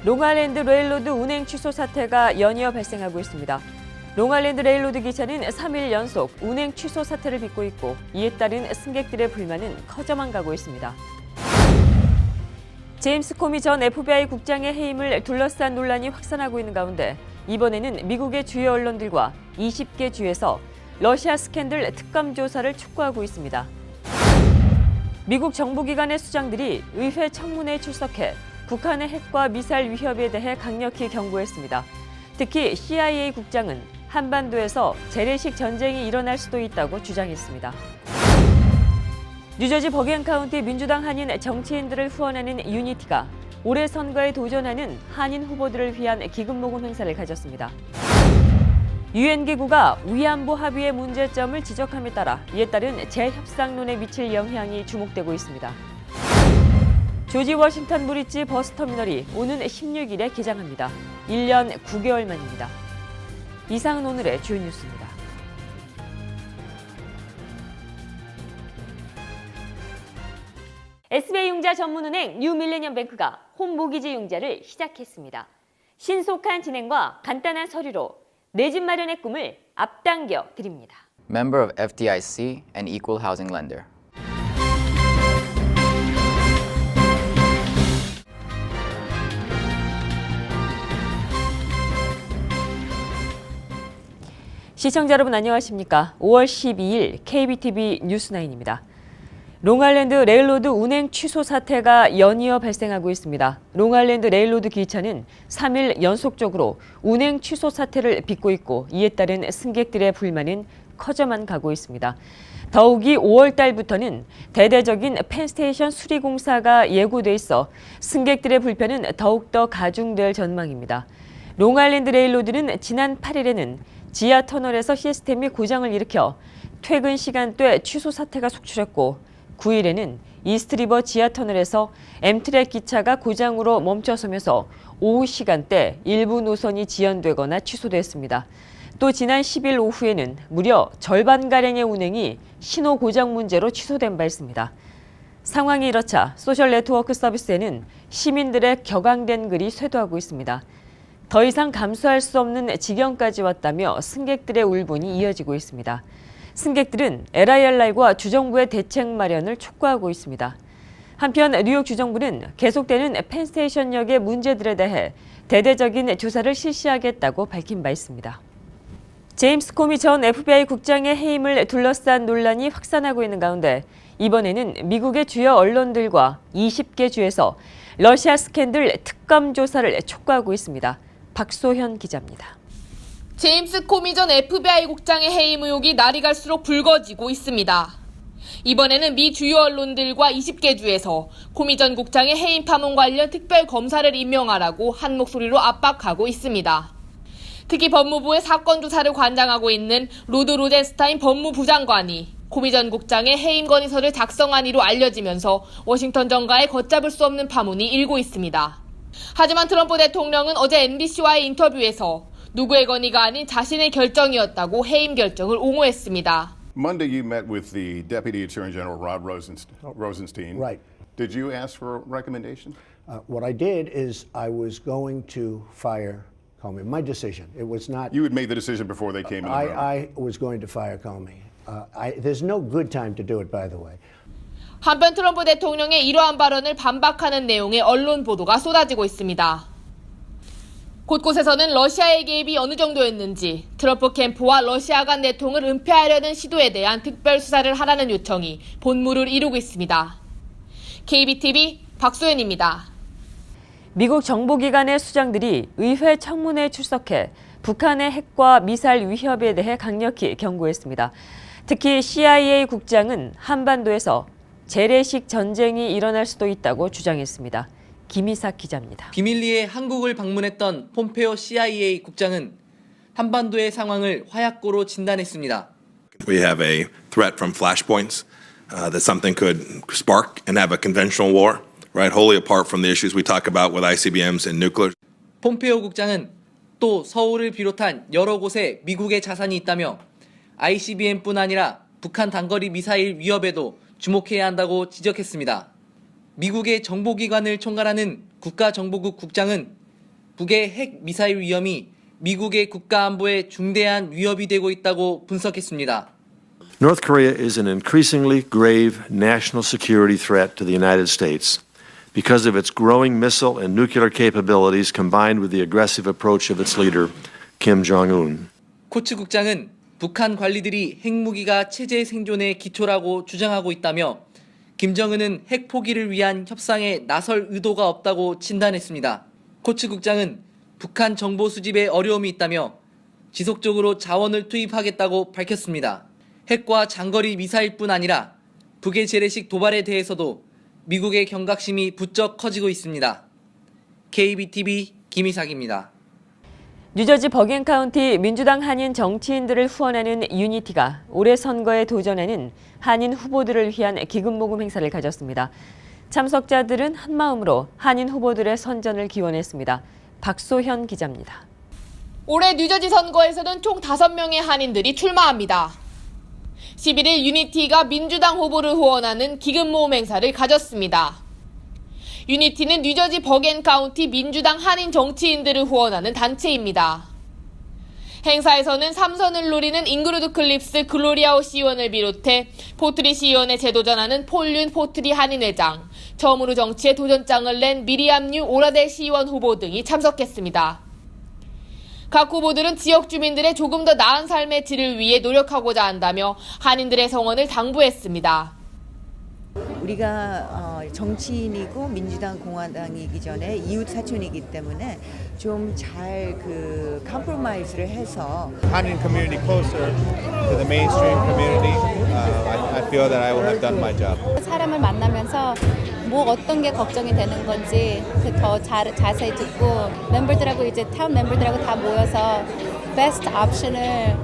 롱아일랜드 레일로드 운행 취소 사태가 연이어 발생하고 있습니다. 롱아일랜드 레일로드 기차는 3일 연속 운행 취소 사태를 빚고 있고 이에 따른 승객들의 불만은 커져만 가고 있습니다. 제임스 코미 전 FBI 국장의 해임을 둘러싼 논란이 확산하고 있는 가운데 이번에는 미국의 주요 언론들과 20개 주에서 러시아 스캔들 특검 조사를 촉구하고 있습니다. 미국 정보기관의 수장들이 의회 청문회에 출석해 북한의 핵과 미사일 위협에 대해 강력히 경고했습니다. 특히 CIA 국장은 한반도에서 재래식 전쟁이 일어날 수도 있다고 주장했습니다. 뉴저지 버겐 카운티 민주당 한인 정치인들을 후원하는 유니티가 올해 선거에 도전하는 한인 후보들을 위한 기금 모금 행사를 가졌습니다. 유엔 기구가 위안부 합의의 문제점을 지적함에 따라 이에 따른 재협상론에 미칠 영향이 주목되고 있습니다. 조지 워싱턴 브리지 버스터미널이 오는 16일에 개장합니다. 1년 9개월 만입니다. 이상은 오늘의 주요 뉴스입니다. SBI 융자 전문은행 뉴밀레니엄뱅크가 홈모기지 융자를 시작했습니다. 신속한 진행과 간단한 서류로 내 집 마련의 꿈을 앞당겨 드립니다. Member of FDIC and equal housing lender. 시청자 여러분 안녕하십니까? 5월 12일 KBTV 뉴스9입니다. 롱아일랜드 레일로드 운행 취소 사태가 연이어 발생하고 있습니다. 롱아일랜드 레일로드 기차는 3일 연속적으로 운행 취소 사태를 빚고 있고 이에 따른 승객들의 불만은 커져만 가고 있습니다. 더욱이 5월 달부터는 대대적인 펜스테이션 수리 공사가 예고돼 있어 승객들의 불편은 더욱더 가중될 전망입니다. 롱아일랜드 레일로드는 지난 8일에는 지하 터널에서 시스템이 고장을 일으켜 퇴근 시간대 취소 사태가 속출했고 9일에는 이스트리버 지하 터널에서 엠트랙 기차가 고장으로 멈춰서면서 오후 시간대 일부 노선이 지연되거나 취소됐습니다. 또 지난 10일 오후에는 무려 절반가량의 운행이 신호 고장 문제로 취소된 바 있습니다. 상황이 이렇자 소셜 네트워크 서비스에는 시민들의 격앙된 글이 쇄도하고 있습니다. 더 이상 감수할 수 없는 지경까지 왔다며 승객들의 울분이 이어지고 있습니다. 승객들은 LIRR과 주정부의 대책 마련을 촉구하고 있습니다. 한편 뉴욕 주정부는 계속되는 펜스테이션역의 문제들에 대해 대대적인 조사를 실시하겠다고 밝힌 바 있습니다. 제임스 코미 전 FBI 국장의 해임을 둘러싼 논란이 확산하고 있는 가운데 이번에는 미국의 주요 언론들과 20개 주에서 러시아 스캔들 특검 조사를 촉구하고 있습니다. 박소현 기자입니다. 제임스 코미 전 FBI 국장의 해임 의혹이 날이 갈수록 불거지고 있습니다. 이번에는 미 주요 언론들과 20개 주에서 코미 전 국장의 해임 파문 관련 특별 검사를 임명하라고 한 목소리로 압박하고 있습니다. 특히 법무부의 사건 조사를 관장하고 있는 로드 로젠스타인 법무부 장관이 코미 전 국장의 해임 건의서를 작성한 이로 알려지면서 워싱턴 정가에 걷잡을 수 없는 파문이 일고 있습니다. 하지만 트럼프 대통령은 어제 MBC와의 인터뷰에서 누구의 건의가 아닌 자신의 결정이었다고 해임 결정을 옹호했습니다. Monday you met with the Deputy Attorney General Rod Rosenstein. Right. Did you ask for a recommendation? What I did is I was going to fire Comey. My decision. It was not. You had made the decision before they came in the room. I was going to fire Comey. There's no good time to do it, by the way. 한편 트럼프 대통령의 이러한 발언을 반박하는 내용의 언론 보도가 쏟아지고 있습니다. 곳곳에서는 러시아의 개입이 어느 정도였는지 트럼프 캠프와 러시아 간 내통을 은폐하려는 시도에 대한 특별 수사를 하라는 요청이 본물을 이루고 있습니다. KBTV 박소연입니다. 미국 정보기관의 수장들이 의회 청문회에 출석해 북한의 핵과 미사일 위협에 대해 강력히 경고했습니다. 특히 CIA 국장은 한반도에서 재래식 전쟁이 일어날 수도 있다고 주장했습니다. 김희삭 기자입니다. 비밀리에 한국을 방문했던 폼페오 CIA 국장은 한반도의 상황을 화약고로 진단했습니다. We have a threat from flashpoints that something could spark and have a conventional war, right? Wholly apart from the issues we talk about with ICBMs and nuclear. 폼페오 국장은 또 서울을 비롯한 여러 곳에 미국의 자산이 있다며 ICBM뿐 아니라 북한 단거리 미사일 위협에도 주목해야 한다고 지적했습니다. 미국의 정보기관을 총괄하는 국가정보국 국장은 북의 핵 미사일 위험이 미국의 국가 안보에 중대한 위협이 되고 있다고 분석했습니다. North Korea is an increasingly grave national security threat to the United States because of its growing missile and nuclear capabilities combined with the aggressive approach of its leader, Kim Jong-un. 코츠 국장은 북한 관리들이 핵무기가 체제 생존의 기초라고 주장하고 있다며 김정은은 핵 포기를 위한 협상에 나설 의도가 없다고 진단했습니다. 코츠 국장은 북한 정보 수집에 어려움이 있다며 지속적으로 자원을 투입하겠다고 밝혔습니다. 핵과 장거리 미사일뿐 아니라 북의 재래식 도발에 대해서도 미국의 경각심이 부쩍 커지고 있습니다. KBTV 김희삭입니다. 뉴저지 버겐 카운티 민주당 한인 정치인들을 후원하는 유니티가 올해 선거에 도전하는 한인 후보들을 위한 기금 모금 행사를 가졌습니다. 참석자들은 한마음으로 한인 후보들의 선전을 기원했습니다. 박소현 기자입니다. 올해 뉴저지 선거에서는 총 5명의 한인들이 출마합니다. 11일 유니티가 민주당 후보를 후원하는 기금 모금 행사를 가졌습니다. 유니티는 뉴저지 버겐 카운티 민주당 한인 정치인들을 후원하는 단체입니다. 행사에서는 3선을 노리는 잉그루드 클립스 글로리아오 시의원을 비롯해 포트리 시의원에 재도전하는 폴륜 포트리 한인회장, 처음으로 정치에 도전장을 낸 미리암 뉴 오라델 시의원 후보 등이 참석했습니다. 각 후보들은 지역 주민들의 조금 더 나은 삶의 질을 위해 노력하고자 한다며 한인들의 성원을 당부했습니다. 우리가 정치인이고 민주당 공화당이기 전에 이웃 사촌이기 때문에 좀 잘 컴프로마이즈를 해서 Hanin community closer to the mainstream community. I feel that I will have done my job. 사람을 만나면서 뭐 어떤 게 걱정이 되는 건지 더 자세히 듣고 멤버들하고 이제 타운 멤버들하고 다 모여서 베스트 옵션을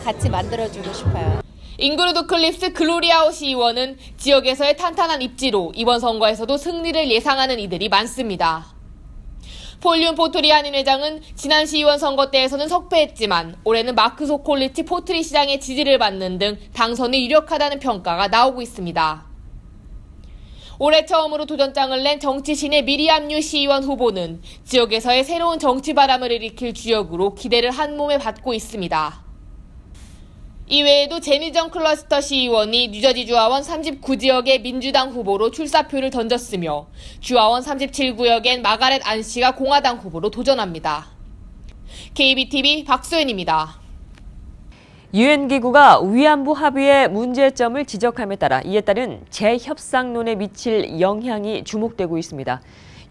같이 만들어주고 싶어요. 잉그루드 클립스 글로리아오 시의원은 지역에서의 탄탄한 입지로 이번 선거에서도 승리를 예상하는 이들이 많습니다. 폴륜 포트리 한인회장은 지난 시의원 선거 때에서는 석패했지만 올해는 마크 소콜리치 포트리 시장의 지지를 받는 등 당선이 유력하다는 평가가 나오고 있습니다. 올해 처음으로 도전장을 낸 정치신의 미리암 뉴 시의원 후보는 지역에서의 새로운 정치 바람을 일으킬 주역으로 기대를 한몸에 받고 있습니다. 이외에도 제니정 클러스터 시의원이 뉴저지 주하원 39지역의 민주당 후보로 출사표를 던졌으며 주하원 37구역엔 마가렛 안 씨가 공화당 후보로 도전합니다. KBTV 박소연입니다. 유엔 기구가 위안부 합의의 문제점을 지적함에 따라 이에 따른 재협상론에 미칠 영향이 주목되고 있습니다.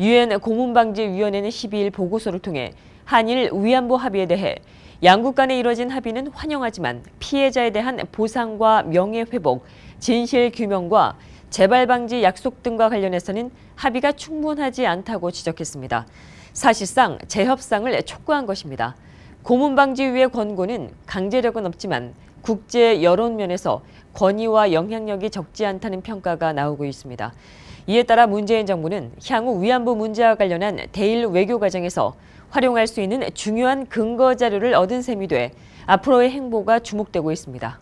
유엔 고문방지위원회는 12일 보고서를 통해 한일 위안부 합의에 대해 양국 간에 이뤄진 합의는 환영하지만 피해자에 대한 보상과 명예회복, 진실규명과 재발방지 약속 등과 관련해서는 합의가 충분하지 않다고 지적했습니다. 사실상 재협상을 촉구한 것입니다. 고문방지위의 권고는 강제력은 없지만 국제 여론 면에서 권위와 영향력이 적지 않다는 평가가 나오고 있습니다. 이에 따라 문재인 정부는 향후 위안부 문제와 관련한 대일 외교 과정에서 활용할 수 있는 중요한 근거 자료를 얻은 셈이 돼 앞으로의 행보가 주목되고 있습니다.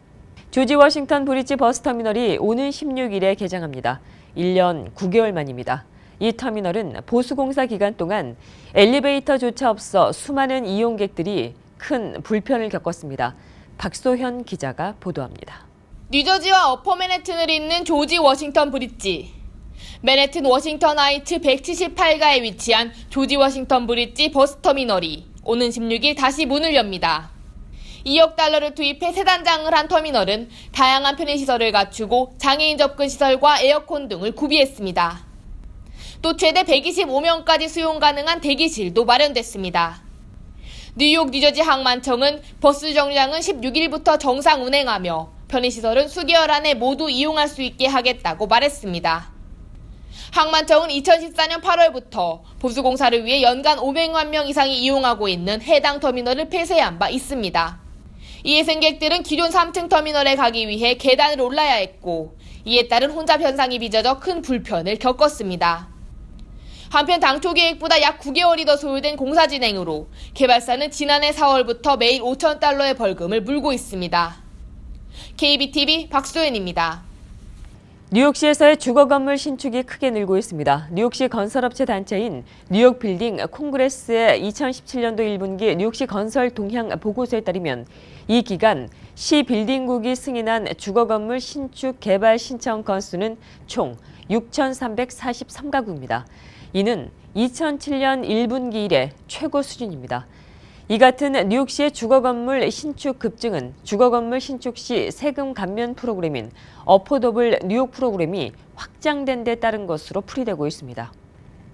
조지 워싱턴 브리지 버스터미널이 오는 16일에 개장합니다. 1년 9개월 만입니다. 이 터미널은 보수공사 기간 동안 엘리베이터조차 없어 수많은 이용객들이 큰 불편을 겪었습니다. 박소현 기자가 보도합니다. 뉴저지와 어퍼 맨해튼을 잇는 조지 워싱턴 브릿지. 맨해튼 워싱턴 하이츠 178가에 위치한 조지 워싱턴 브릿지 버스터미널이 오는 16일 다시 문을 엽니다. 2억 달러를 투입해 새 단장을 한 터미널은 다양한 편의시설을 갖추고 장애인 접근 시설과 에어컨 등을 구비했습니다. 또 최대 125명까지 수용 가능한 대기실도 마련됐습니다. 뉴욕 뉴저지 항만청은 버스 정류장은 16일부터 정상 운행하며 편의시설은 수개월 안에 모두 이용할 수 있게 하겠다고 말했습니다. 항만청은 2014년 8월부터 보수공사를 위해 연간 500만 명 이상이 이용하고 있는 해당 터미널을 폐쇄한 바 있습니다. 이에 승객들은 기존 3층 터미널에 가기 위해 계단을 올라야 했고 이에 따른 혼잡 현상이 빚어져 큰 불편을 겪었습니다. 한편 당초 계획보다 약 9개월이 더 소요된 공사 진행으로 개발사는 지난해 4월부터 매일 5,000달러의 벌금을 물고 있습니다. KBTV 박소연입니다. 뉴욕시에서의 주거 건물 신축이 크게 늘고 있습니다. 뉴욕시 건설업체 단체인 뉴욕 빌딩 콩그레스의 2017년도 1분기 뉴욕시 건설 동향 보고서에 따르면 이 기간 시 빌딩국이 승인한 주거 건물 신축 개발 신청 건수는 총 6,343가구입니다. 이는 2007년 1분기 이래 최고 수준입니다. 이 같은 뉴욕시의 주거건물 신축 급증은 주거건물 신축 시 세금 감면 프로그램인 어포더블 뉴욕 프로그램이 확장된 데 따른 것으로 풀이되고 있습니다.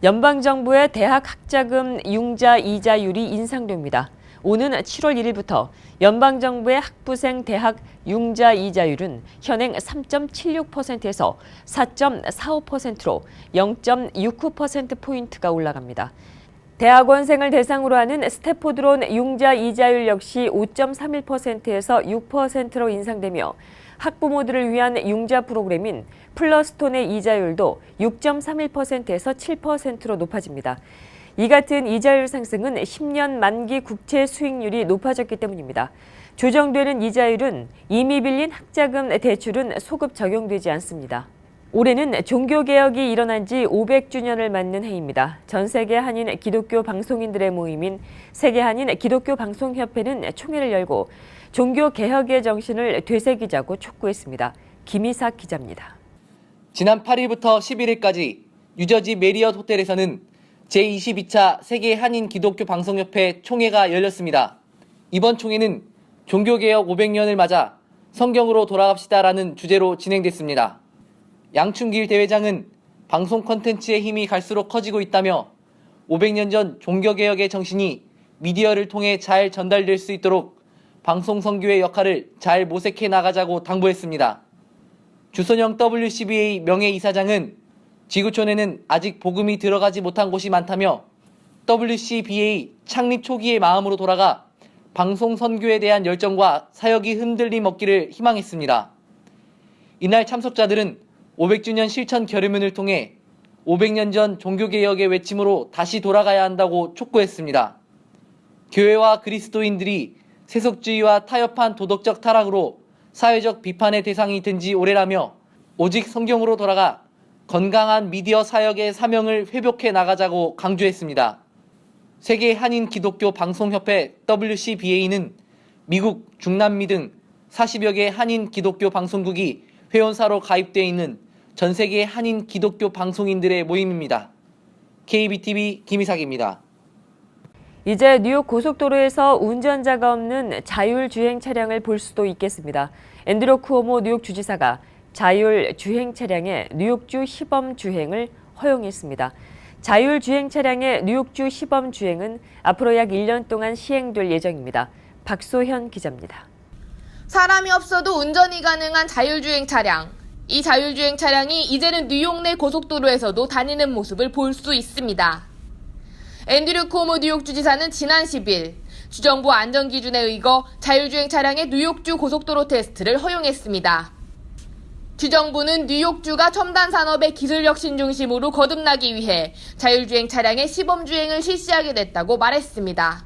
연방정부의 대학 학자금 융자 이자율이 인상됩니다. 오는 7월 1일부터 연방정부의 학부생 대학 융자 이자율은 현행 3.76%에서 4.45%로 0.69%포인트가 올라갑니다. 대학원생을 대상으로 하는 스태포드론 융자 이자율 역시 5.31%에서 6%로 인상되며 학부모들을 위한 융자 프로그램인 플러스톤의 이자율도 6.31%에서 7%로 높아집니다. 이 같은 이자율 상승은 10년 만기 국채 수익률이 높아졌기 때문입니다. 조정되는 이자율은 이미 빌린 학자금 대출은 소급 적용되지 않습니다. 올해는 종교개혁이 일어난 지 500주년을 맞는 해입니다. 전 세계 한인 기독교 방송인들의 모임인 세계한인 기독교 방송협회는 총회를 열고 종교개혁의 정신을 되새기자고 촉구했습니다. 김희삭 기자입니다. 지난 8일부터 11일까지 뉴저지 메리엇 호텔에서는 제22차 세계 한인 기독교 방송협회 총회가 열렸습니다. 이번 총회는 종교개혁 500년을 맞아 성경으로 돌아갑시다라는 주제로 진행됐습니다. 양춘길 대회장은 방송 콘텐츠의 힘이 갈수록 커지고 있다며 500년 전 종교개혁의 정신이 미디어를 통해 잘 전달될 수 있도록 방송 선교의 역할을 잘 모색해 나가자고 당부했습니다. 주선영 WCBA 명예이사장은 지구촌에는 아직 복음이 들어가지 못한 곳이 많다며 WCBA 창립 초기의 마음으로 돌아가 방송 선교에 대한 열정과 사역이 흔들림 없기를 희망했습니다. 이날 참석자들은 500주년 실천 결의문을 통해 500년 전 종교개혁의 외침으로 다시 돌아가야 한다고 촉구했습니다. 교회와 그리스도인들이 세속주의와 타협한 도덕적 타락으로 사회적 비판의 대상이 된 지 오래라며 오직 성경으로 돌아가 건강한 미디어 사역의 사명을 회복해 나가자고 강조했습니다. 세계 한인 기독교 방송협회 WCBA는 미국, 중남미 등 40여 개 한인 기독교 방송국이 회원사로 가입되어 있는 전 세계 한인 기독교 방송인들의 모임입니다. KBTV 김희삭입니다. 이제 뉴욕 고속도로에서 운전자가 없는 자율주행 차량을 볼 수도 있겠습니다. 앤드류 쿠오모 뉴욕 주지사가 자율주행 차량의 뉴욕주 시범 주행을 허용했습니다. 자율주행 차량의 뉴욕주 시범 주행은 앞으로 약 1년 동안 시행될 예정입니다. 박소현 기자입니다. 사람이 없어도 운전이 가능한 자율주행 차량. 이 자율주행 차량이 이제는 뉴욕 내 고속도로에서도 다니는 모습을 볼 수 있습니다. 앤드류 쿠오모 뉴욕 주지사는 지난 10일 주정부 안전기준에 의거 자율주행 차량의 뉴욕주 고속도로 테스트를 허용했습니다. 주정부는 뉴욕주가 첨단 산업의 기술 혁신 중심으로 거듭나기 위해 자율주행 차량의 시범주행을 실시하게 됐다고 말했습니다.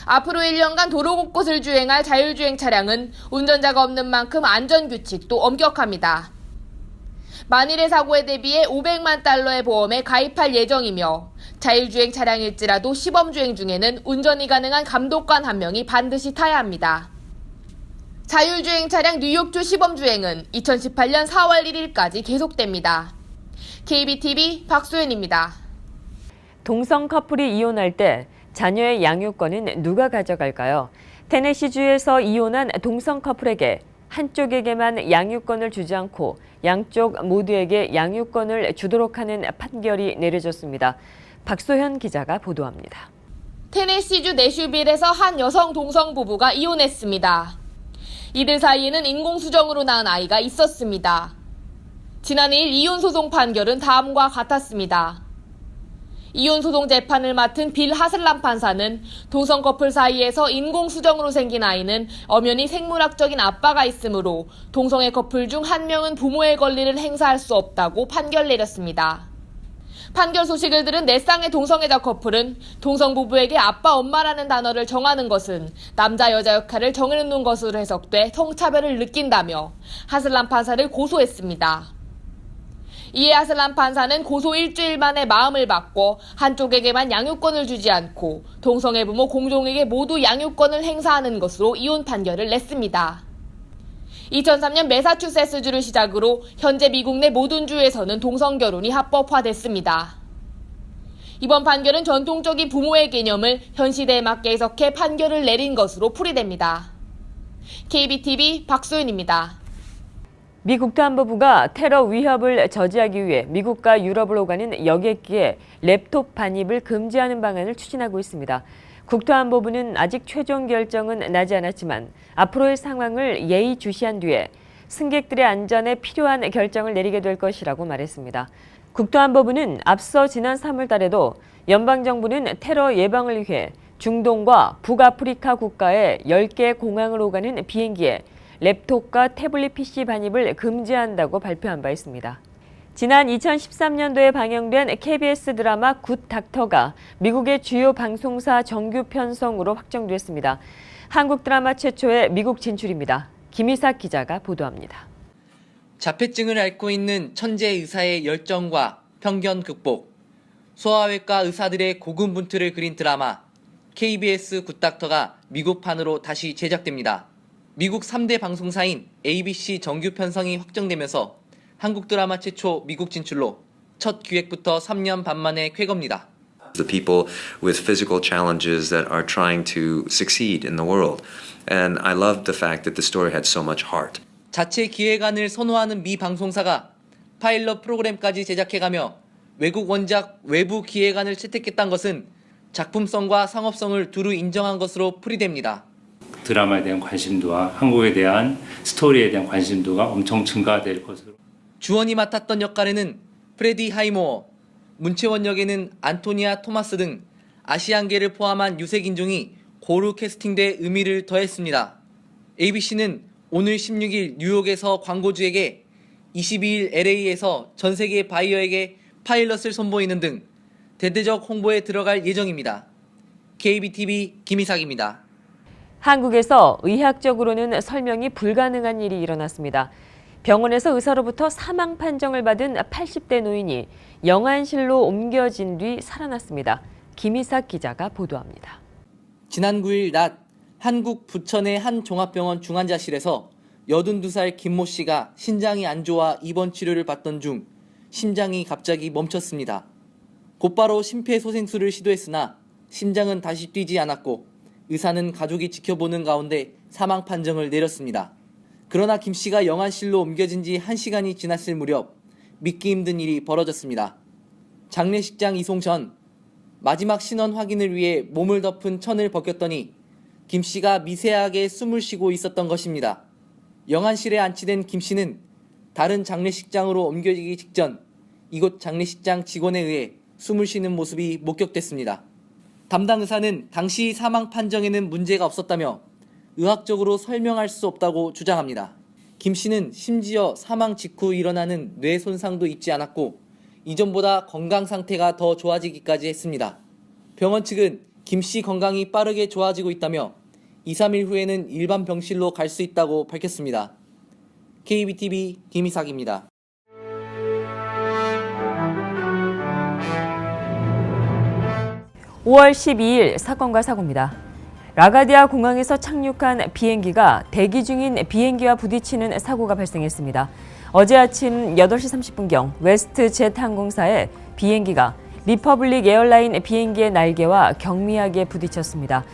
앞으로 1년간 도로 곳곳을 주행할 자율주행 차량은 운전자가 없는 만큼 안전규칙도 엄격합니다. 만일의 사고에 대비해 $500만 보험에 가입할 예정이며 자율주행 차량일지라도 시범주행 중에는 운전이 가능한 감독관 1명이 반드시 타야 합니다. 자율주행 차량 뉴욕주 시범주행은 2018년 4월 1일까지 계속됩니다. KBTV 박소연입니다. 동성 커플이 이혼할 때 자녀의 양육권은 누가 가져갈까요? 테네시주에서 이혼한 동성 커플에게 한쪽에게만 양육권을 주지 않고 양쪽 모두에게 양육권을 주도록 하는 판결이 내려졌습니다. 박소현 기자가 보도합니다. 테네시주 내슈빌에서 한 여성 동성 부부가 이혼했습니다. 이들 사이에는 인공수정으로 낳은 아이가 있었습니다. 지난 2일 이혼소송 판결은 다음과 같았습니다. 이혼소송 재판을 맡은 빌 하슬람 판사는 동성 커플 사이에서 인공수정으로 생긴 아이는 엄연히 생물학적인 아빠가 있으므로 동성애 커플 중 한 명은 부모의 권리를 행사할 수 없다고 판결 내렸습니다. 판결 소식을 들은 넷상의 동성애자 커플은 동성 부부에게 아빠, 엄마라는 단어를 정하는 것은 남자, 여자 역할을 정해놓는 것으로 해석돼 성차별을 느낀다며 하슬란 판사를 고소했습니다. 이에 하슬란 판사는 고소 일주일 만에 마음을 바꿔 한쪽에게만 양육권을 주지 않고 동성애 부모 공종에게 모두 양육권을 행사하는 것으로 이혼 판결을 냈습니다. 2003년 매사추세츠주를 시작으로 현재 미국 내 모든 주에서는 동성 결혼이 합법화됐습니다. 이번 판결은 전통적인 부모의 개념을 현 시대에 맞게 해석해 판결을 내린 것으로 풀이됩니다. KBTV 박소윤입니다. 미 국토안보부가 테러 위협을 저지하기 위해 미국과 유럽을 오가는 여객기에 랩톱 반입을 금지하는 방안을 추진하고 있습니다. 국토안보부는 아직 최종 결정은 나지 않았지만 앞으로의 상황을 예의주시한 뒤에 승객들의 안전에 필요한 결정을 내리게 될 것이라고 말했습니다. 국토안보부는 앞서 지난 3월 달에도 연방정부는 테러 예방을 위해 중동과 북아프리카 국가의 10개 공항을 오가는 비행기에 랩톱과 태블릿 PC 반입을 금지한다고 발표한 바 있습니다. 지난 2013년도에 방영된 KBS 드라마 굿 닥터가 미국의 주요 방송사 정규 편성으로 확정됐습니다. 한국 드라마 최초의 미국 진출입니다. 김희삭 기자가 보도합니다. 자폐증을 앓고 있는 천재 의사의 열정과 편견 극복, 소아외과 의사들의 고군분투를 그린 드라마 KBS 굿 닥터가 미국판으로 다시 제작됩니다. 미국 3대 방송사인 ABC 정규 편성이 확정되면서 한국 드라마 최초 미국 진출로 첫 기획부터 3년 반 만에 쾌거입니다. The people with physical challenges that are trying to succeed in the world. And I loved the fact that the story had so much heart. 자체 기획안을 선호하는 미 방송사가 파일럿 프로그램까지 제작해가며 외국 원작 외부 기획안을 채택했다는 것은 작품성과 상업성을 두루 인정한 것으로 풀이됩니다. 드라마에 대한 관심도와 한국에 대한 스토리에 대한 관심도가 엄청 증가될 것으로. 주원이 맡았던 역할에는 프레디 하이모어, 문채원 역에는 안토니아 토마스 등 아시안계를 포함한 유색 인종이 고루 캐스팅돼 의미를 더했습니다. ABC는 오늘 16일 뉴욕에서 광고주에게 22일 LA에서 전 세계 바이어에게 파일럿을 선보이는 등 대대적 홍보에 들어갈 예정입니다. KBTV 김희삭입니다. 한국에서 의학적으로는 설명이 불가능한 일이 일어났습니다. 병원에서 의사로부터 사망 판정을 받은 80대 노인이 영안실로 옮겨진 뒤 살아났습니다. 김희삭 기자가 보도합니다. 지난 9일 낮 한국 부천의 한 종합병원 중환자실에서 82살 김모 씨가 신장이 안 좋아 입원 치료를 받던 중 심장이 갑자기 멈췄습니다. 곧바로 심폐소생술을 시도했으나 심장은 다시 뛰지 않았고 의사는 가족이 지켜보는 가운데 사망 판정을 내렸습니다. 그러나 김 씨가 영안실로 옮겨진 지 1시간이 지났을 무렵 믿기 힘든 일이 벌어졌습니다. 장례식장 이송 전 마지막 신원 확인을 위해 몸을 덮은 천을 벗겼더니 김 씨가 미세하게 숨을 쉬고 있었던 것입니다. 영안실에 안치된 김 씨는 다른 장례식장으로 옮겨지기 직전 이곳 장례식장 직원에 의해 숨을 쉬는 모습이 목격됐습니다. 담당 의사는 당시 사망 판정에는 문제가 없었다며 의학적으로 설명할 수 없다고 주장합니다. 김 씨는 심지어 사망 직후 일어나는 뇌 손상도 입지 않았고 이전보다 건강 상태가 더 좋아지기까지 했습니다. 병원 측은 김 씨 건강이 빠르게 좋아지고 있다며 2, 3일 후에는 일반 병실로 갈 수 있다고 밝혔습니다. KBTV 김희삭입니다. (5월 12일) 사건과 사고입니다. 라가디아 공항에서 착륙한 비행기가 대기 중인 비행기와 부딪히는 사고가 발생했습니다. 어제 아침 8시 30분경 웨스트젯 항공사의 비행기가 리퍼블릭 에어라인 비행기의 날개와 경미하게 부딪혔습니다.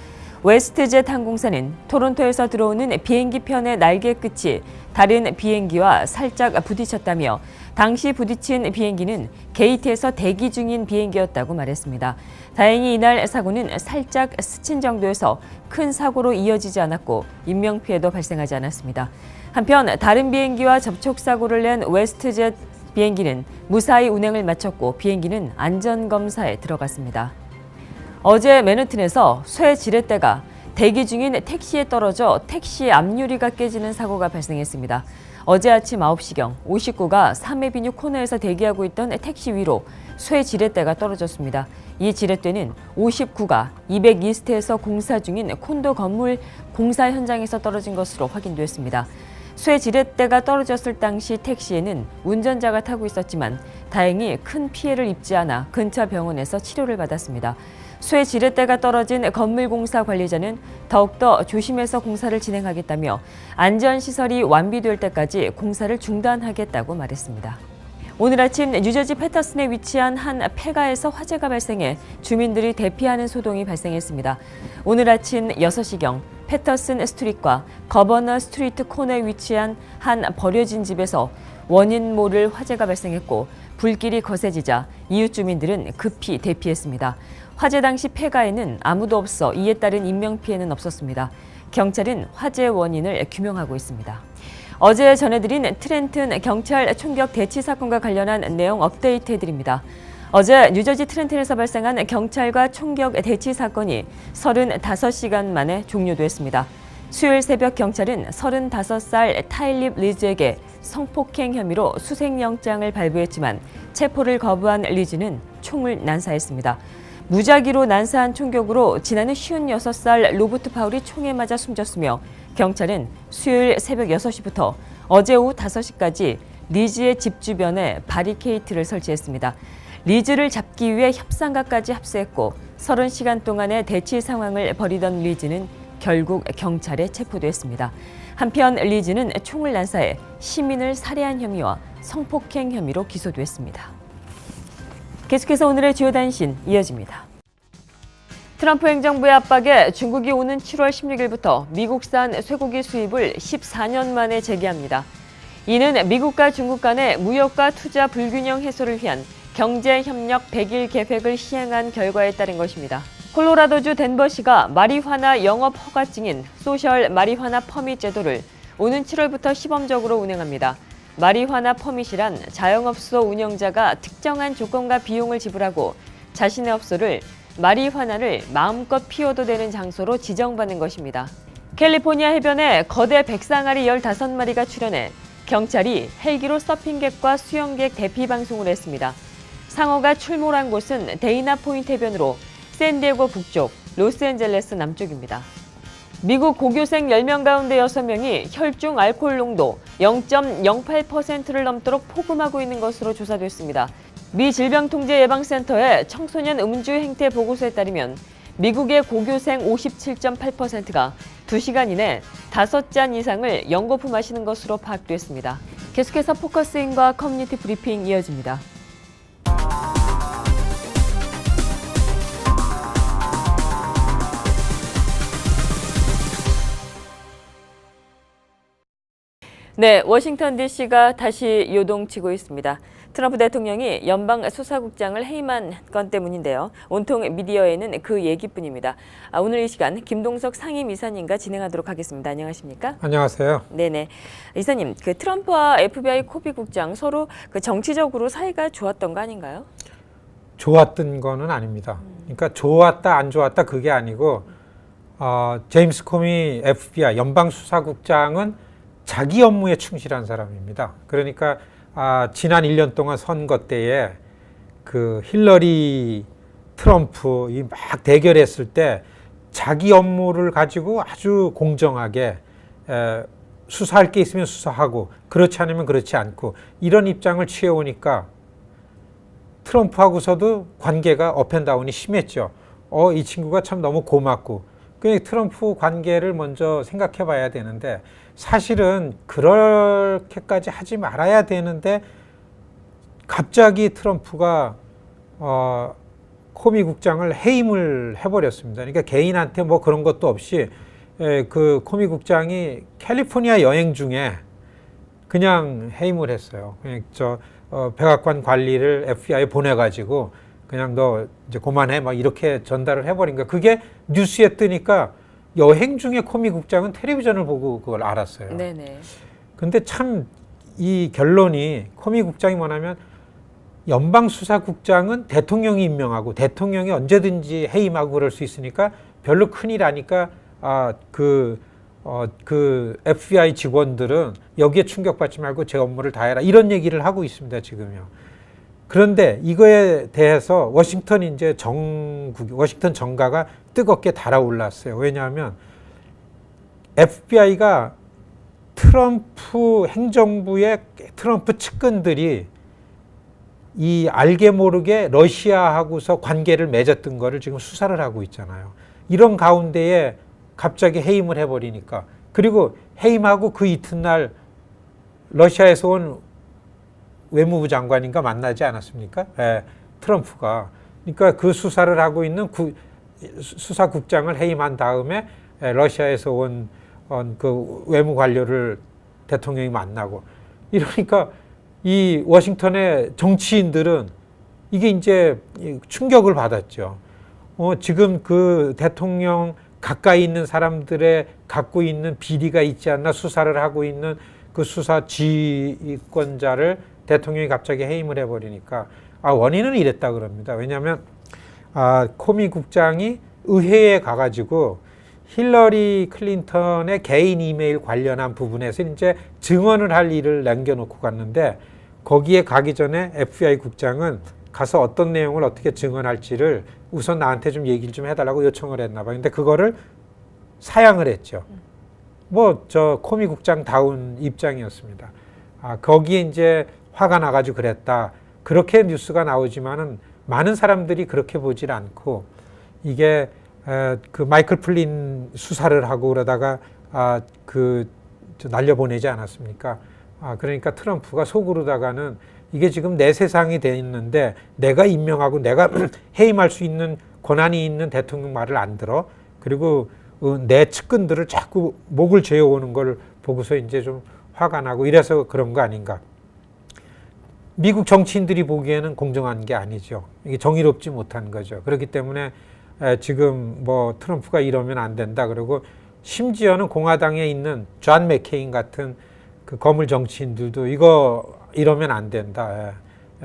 웨스트젯 항공사는 토론토에서 들어오는 비행기 편의 날개 끝이 다른 비행기와 살짝 부딪혔다며 당시 부딪힌 비행기는 게이트에서 대기 중인 비행기였다고 말했습니다. 다행히 이날 사고는 살짝 스친 정도여서 큰 사고로 이어지지 않았고 인명피해도 발생하지 않았습니다. 한편 다른 비행기와 접촉사고를 낸 웨스트젯 비행기는 무사히 운행을 마쳤고 비행기는 안전검사에 들어갔습니다. 어제 맨해튼에서 쇠 지렛대가 대기 중인 택시에 떨어져 택시 앞유리가 깨지는 사고가 발생했습니다. 어제 아침 9시경 59가 삼해비뉴 코너에서 대기하고 있던 택시 위로 쇠 지렛대가 떨어졌습니다. 이 지렛대는 59가 202스트에서 공사 중인 콘도 건물 공사 현장에서 떨어진 것으로 확인됐습니다. 쇠 지렛대가 떨어졌을 당시 택시에는 운전자가 타고 있었지만 다행히 큰 피해를 입지 않아 근처 병원에서 치료를 받았습니다. 쇠 지렛대가 떨어진 건물공사 관리자는 더욱더 조심해서 공사를 진행하겠다며 안전시설이 완비될 때까지 공사를 중단하겠다고 말했습니다. 오늘 아침 뉴저지 패터슨에 위치한 한 폐가에서 화재가 발생해 주민들이 대피하는 소동이 발생했습니다. 오늘 아침 6시경 패터슨 스트리트과 거버너 스트리트 코너에 위치한 한 버려진 집에서 원인 모를 화재가 발생했고 불길이 거세지자 이웃 주민들은 급히 대피했습니다. 화재 당시 폐가에는 아무도 없어 이에 따른 인명피해는 없었습니다. 경찰은 화재 원인을 규명하고 있습니다. 어제 전해드린 트렌튼 경찰 총격 대치 사건과 관련한 내용 업데이트해드립니다. 어제 뉴저지 트렌튼에서 발생한 경찰과 총격 대치 사건이 35시간 만에 종료됐습니다. 수요일 새벽 경찰은 35살 타일립 리즈에게 성폭행 혐의로 수색영장을 발부했지만 체포를 거부한 리즈는 총을 난사했습니다. 무작위로 난사한 총격으로 지난해 56살 로버트 파울이 총에 맞아 숨졌으며 경찰은 수요일 새벽 6시부터 어제 오후 5시까지 리즈의 집 주변에 바리케이트를 설치했습니다. 리즈를 잡기 위해 협상가까지 합수했고 30시간 동안의 대치 상황을 벌이던 리즈는 결국 경찰에 체포됐습니다. 한편 리즈는 총을 난사해 시민을 살해한 혐의와 성폭행 혐의로 기소됐습니다. 계속해서 오늘의 주요 단신 이어집니다. 트럼프 행정부의 압박에 중국이 오는 7월 16일부터 미국산 쇠고기 수입을 14년 만에 재개합니다. 이는 미국과 중국 간의 무역과 투자 불균형 해소를 위한 경제협력 100일 계획을 시행한 결과에 따른 것입니다. 콜로라도주 덴버시가 마리화나 영업 허가증인 소셜 마리화나 퍼밋 제도를 오는 7월부터 시범적으로 운행합니다. 마리화나 퍼밋이란 자영업소 운영자가 특정한 조건과 비용을 지불하고 자신의 업소를 마리화나를 마음껏 피워도 되는 장소로 지정받는 것입니다. 캘리포니아 해변에 거대 백상아리 15마리가 출현해 경찰이 헬기로 서핑객과 수영객 대피 방송을 했습니다. 상어가 출몰한 곳은 데이나 포인트 해변으로 샌디에고 북쪽, 로스앤젤레스 남쪽입니다. 미국 고교생 10명 가운데 6명이 혈중 알코올 농도 0.08%를 넘도록 포금하고 있는 것으로 조사됐습니다. 미 질병통제예방센터의 청소년 음주 행태 보고서에 따르면 미국의 고교생 57.8%가 2시간 이내 5잔 이상을 연거푸 마시는 것으로 파악됐습니다. 계속해서 포커스인과 커뮤니티 브리핑 이어집니다. 네, 워싱턴 DC가 다시 요동치고 있습니다. 트럼프 대통령이 연방수사국장을 해임한 건 때문인데요. 온통 미디어에는 그 얘기뿐입니다. 오늘 이 시간 김동석 상임이사님과 진행하도록 하겠습니다. 안녕하십니까? 안녕하세요. 네네. 이사님, 그 트럼프와 FBI 코비 국장 서로 그 정치적으로 사이가 좋았던 거 아닌가요? 좋았던 거는 아닙니다. 그러니까 좋았다 안 좋았다 그게 아니고 제임스 코미 FBI 연방수사국장은 자기 업무에 충실한 사람입니다. 그러니까 지난 1년 동안 선거 때에 그 힐러리 트럼프 막 대결했을 때 자기 업무를 가지고 아주 공정하게 수사할 게 있으면 수사하고 그렇지 않으면 그렇지 않고 이런 입장을 취해오니까 트럼프하고서도 관계가 업앤다운이 심했죠. 이 친구가 참 너무 고맙고 그 트럼프 관계를 먼저 생각해 봐야 되는데 사실은 그렇게까지 하지 말아야 되는데 갑자기 트럼프가 코미 국장을 해임을 해버렸습니다. 그러니까 개인한테 뭐 그런 것도 없이 그 코미 국장이 캘리포니아 여행 중에 그냥 해임을 했어요. 그냥 백악관 관리를 FBI에 보내가지고 그냥 너 이제 그만해 막 이렇게 전달을 해버린 거야. 그게 뉴스에 뜨니까 여행 중에 코미 국장은 텔레비전을 보고 그걸 알았어요. 네네. 근데 참 이 결론이 코미 국장이 뭐냐면 연방수사국장은 대통령이 임명하고 대통령이 언제든지 해임하고 그럴 수 있으니까 별로 큰일 아니까 그 FBI 직원들은 여기에 충격받지 말고 제 업무를 다 해라 이런 얘기를 하고 있습니다. 지금요. 그런데 이거에 대해서 워싱턴 정가가 뜨겁게 달아올랐어요. 왜냐하면 FBI가 트럼프 행정부의 트럼프 측근들이 이 알게 모르게 러시아하고서 관계를 맺었던 거를 지금 수사를 하고 있잖아요. 이런 가운데에 갑자기 해임을 해버리니까, 그리고 해임하고 그 이튿날 러시아에서 온 외무부 장관인가 만나지 않았습니까? 예, 트럼프가. 그러니까 그 수사를 하고 있는 수사국장을 해임한 다음에 러시아에서 온 그 외무 관료를 대통령이 만나고, 이러니까 이 워싱턴의 정치인들은 이게 이제 충격을 받았죠. 지금 그 대통령 가까이 있는 사람들의 갖고 있는 비리가 있지 않나 수사를 하고 있는 그 수사 지휘권자를 대통령이 갑자기 해임을 해버리니까, 원인은 이랬다 그럽니다. 왜냐하면 코미 국장이 의회에 가가지고 힐러리 클린턴의 개인 이메일 관련한 부분에서 이제 증언을 할 일을 남겨놓고 갔는데, 거기에 가기 전에 FBI 국장은 가서 어떤 내용을 어떻게 증언할지를 우선 나한테 좀 얘기를 좀 해달라고 요청을 했나 봐요. 근데 그거를 사양을 했죠. 코미 국장다운 입장이었습니다. 거기에 이제 화가 나가지고 그랬다. 그렇게 뉴스가 나오지만은 많은 사람들이 그렇게 보질 않고, 이게 그 마이클 플린 수사를 하고 그러다가 날려보내지 않았습니까? 그러니까 트럼프가 속으로다가는 이게 지금 내 세상이 돼 있는데 내가 임명하고 내가 해임할 수 있는 권한이 있는 대통령 말을 안 들어. 그리고 내 측근들을 자꾸 목을 죄어오는 걸 보고서 이제 좀 화가 나고 이래서 그런 거 아닌가. 미국 정치인들이 보기에는 공정한 게 아니죠. 이게 정의롭지 못한 거죠. 그렇기 때문에 지금 트럼프가 이러면 안 된다 그러고, 심지어는 공화당에 있는 존 맥케인 같은 그 거물 정치인들도 이러면 안 된다.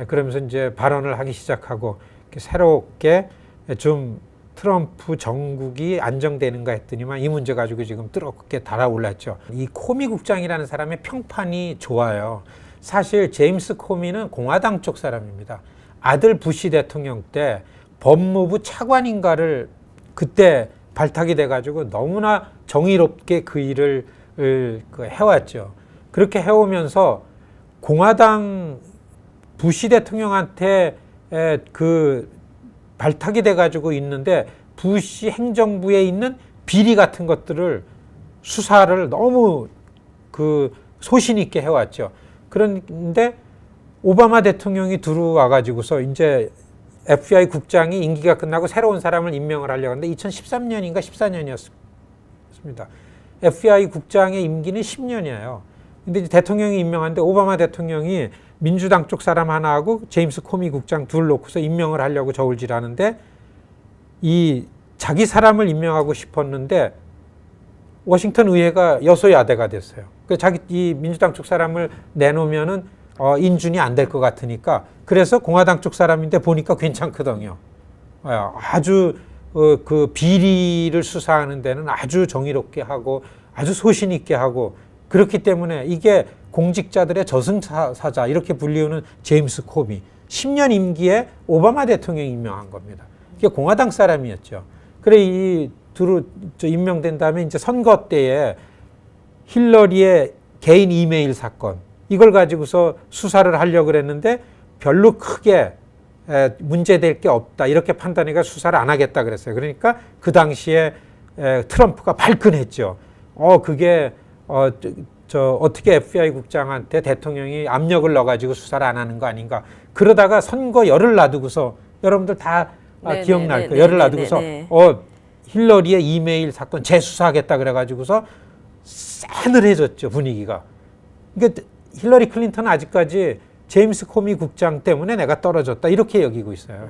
그러면서 이제 발언을 하기 시작하고, 새롭게 좀 트럼프 정국이 안정되는가 했더니만 이 문제 가지고 지금 뜨겁게 달아올랐죠. 이 코미 국장이라는 사람의 평판이 좋아요. 사실 제임스 코미는 공화당 쪽 사람입니다. 아들 부시 대통령 때 법무부 차관인가를 그때 발탁이 돼가지고 너무나 정의롭게 그 일을 해왔죠. 그렇게 해오면서 공화당 부시 대통령한테 발탁이 돼가지고 있는데, 부시 행정부에 있는 비리 같은 것들을 수사를 너무 소신 있게 해왔죠. 그런데 오바마 대통령이 들어와가지고서 이제 FBI 국장이 임기가 끝나고 새로운 사람을 임명을 하려고 하는데 2013년인가 14년이었습니다. FBI 국장의 임기는 10년이에요. 근데 이제 대통령이 임명하는데 오바마 대통령이 민주당 쪽 사람 하나하고 제임스 코미 국장 둘 놓고서 임명을 하려고 저울질하는데, 이 자기 사람을 임명하고 싶었는데 워싱턴 의회가 여소야대가 됐어요. 이 민주당 쪽 사람을 내놓으면은 인준이 안 될 것 같으니까, 그래서 공화당 쪽 사람인데 보니까 괜찮거든요. 아주 그 비리를 수사하는 데는 아주 정의롭게 하고 아주 소신 있게 하고, 그렇기 때문에 이게 공직자들의 저승사자 이렇게 불리우는 제임스 코미, 10년 임기에 오바마 대통령이 임명한 겁니다. 이게 공화당 사람이었죠. 그래 임명된 다음에 이제 선거 때에 힐러리의 개인 이메일 사건, 이걸 가지고서 수사를 하려고 그랬는데 별로 크게 문제될 게 없다 이렇게 판단해가 수사를 안 하겠다 그랬어요. 그러니까 그 당시에 트럼프가 발끈했죠. 그게 어떻게 FBI 국장한테 대통령이 압력을 넣어가지고 수사를 안 하는 거 아닌가. 그러다가 선거 열을 놔두고서, 여러분들 다 기억날 거예요. 열을 놔두고서 힐러리의 이메일 사건 재수사하겠다 그래가지고서 싸늘해졌죠, 분위기가. 그러니까 힐러리 클린턴은 아직까지 제임스 코미 국장 때문에 내가 떨어졌다 이렇게 여기고 있어요.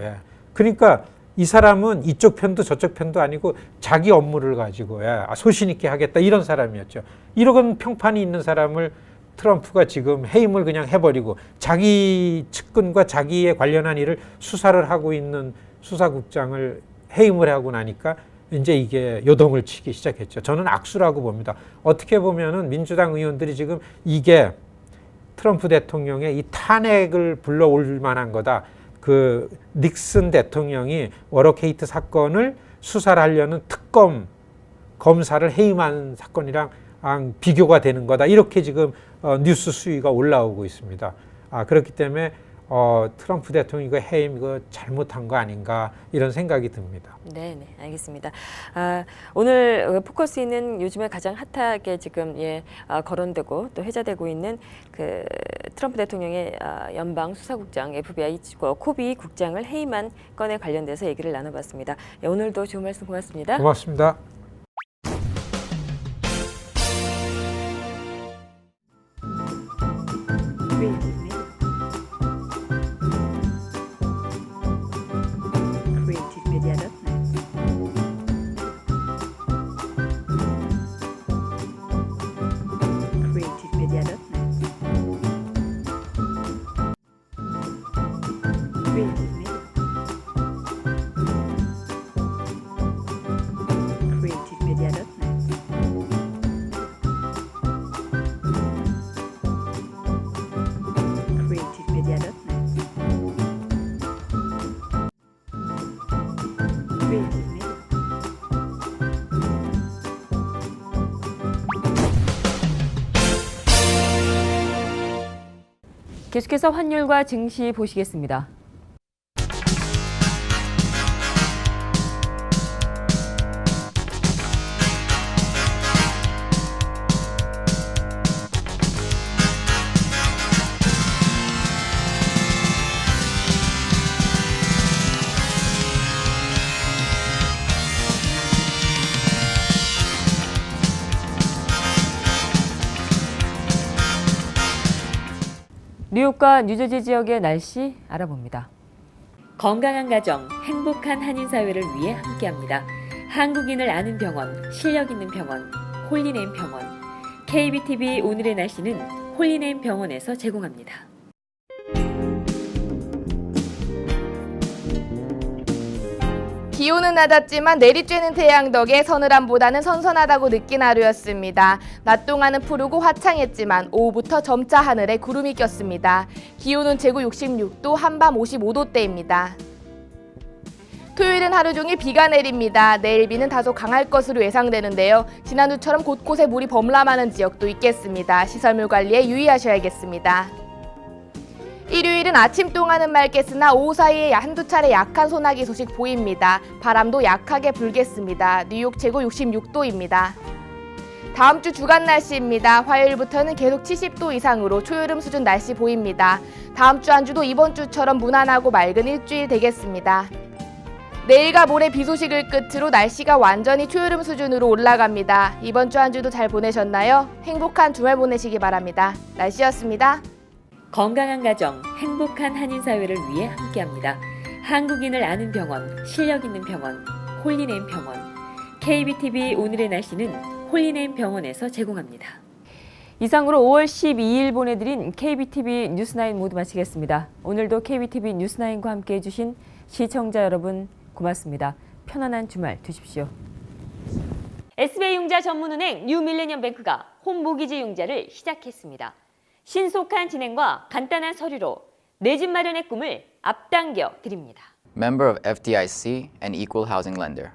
그러니까 이 사람은 이쪽 편도 저쪽 편도 아니고 자기 업무를 가지고 소신 있게 하겠다 이런 사람이었죠. 이런 평판이 있는 사람을 트럼프가 지금 해임을 그냥 해버리고 자기 측근과 자기에 관련한 일을 수사를 하고 있는 수사국장을 해임을 하고 나니까 이제 이게 요동을 치기 시작했죠. 저는 악수라고 봅니다. 어떻게 보면은 민주당 의원들이 지금 이게 트럼프 대통령의 이 탄핵을 불러올 만한 거다. 그 닉슨 대통령이 워터게이트 사건을 수사를 하려는 특검 검사를 해임한 사건이랑 비교가 되는 거다. 이렇게 지금 뉴스 수위가 올라오고 있습니다. 그렇기 때문에 트럼프 대통령이 이거 해임 이거 잘못한 거 아닌가 이런 생각이 듭니다. 네, 알겠습니다. 오늘 포커스는 요즘에 가장 핫하게 지금 거론되고 또 회자되고 있는 그 트럼프 대통령의 연방 수사국장 FBI 코비 국장을 해임한 건에 관련돼서 얘기를 나눠봤습니다. 오늘도 좋은 말씀 고맙습니다. 고맙습니다. 계속해서 환율과 증시 보시겠습니다. 뉴욕과 뉴저지 지역의 날씨 알아봅니다. 건강한 가정, 행복한 한인사회를 위해 함께합니다. 한국인을 아는 병원, 실력 있는 병원, 홀리네임 병원. KBTV 오늘의 날씨는 홀리네임 병원에서 제공합니다. 기온은 낮았지만 내리쬐는 태양 덕에 서늘함보다는 선선하다고 느낀 하루였습니다. 낮 동안은 푸르고 화창했지만 오후부터 점차 하늘에 구름이 꼈습니다. 기온은 제고 66도, 한밤 55도대입니다. 토요일은 하루 종일 비가 내립니다. 내일 비는 다소 강할 것으로 예상되는데요. 지난주처럼 곳곳에 물이 범람하는 지역도 있겠습니다. 시설물 관리에 유의하셔야겠습니다. 일요일은 아침 동안은 맑겠으나 오후 사이에 한두 차례 약한 소나기 소식 보입니다. 바람도 약하게 불겠습니다. 뉴욕 최고 66도입니다. 다음 주 주간 날씨입니다. 화요일부터는 계속 70도 이상으로 초여름 수준 날씨 보입니다. 다음 주 한 주도 이번 주처럼 무난하고 맑은 일주일 되겠습니다. 내일과 모레 비 소식을 끝으로 날씨가 완전히 초여름 수준으로 올라갑니다. 이번 주 한 주도 잘 보내셨나요? 행복한 주말 보내시기 바랍니다. 날씨였습니다. 건강한 가정, 행복한 한인사회를 위해 함께합니다. 한국인을 아는 병원, 실력 있는 병원, 홀리네임 병원. KBTV 오늘의 날씨는 홀리네임 병원에서 제공합니다. 이상으로 5월 12일 보내드린 KBTV 뉴스9 모두 마치겠습니다. 오늘도 KBTV 뉴스9과 함께해 주신 시청자 여러분 고맙습니다. 편안한 주말 되십시오. SBI 융자 전문은행 뉴밀레니엄뱅크가 홈모기지 융자를 시작했습니다. 신속한 진행과 간단한 서류로 내 집 마련의 꿈을 앞당겨 드립니다. Member of FDIC and Equal Housing Lender.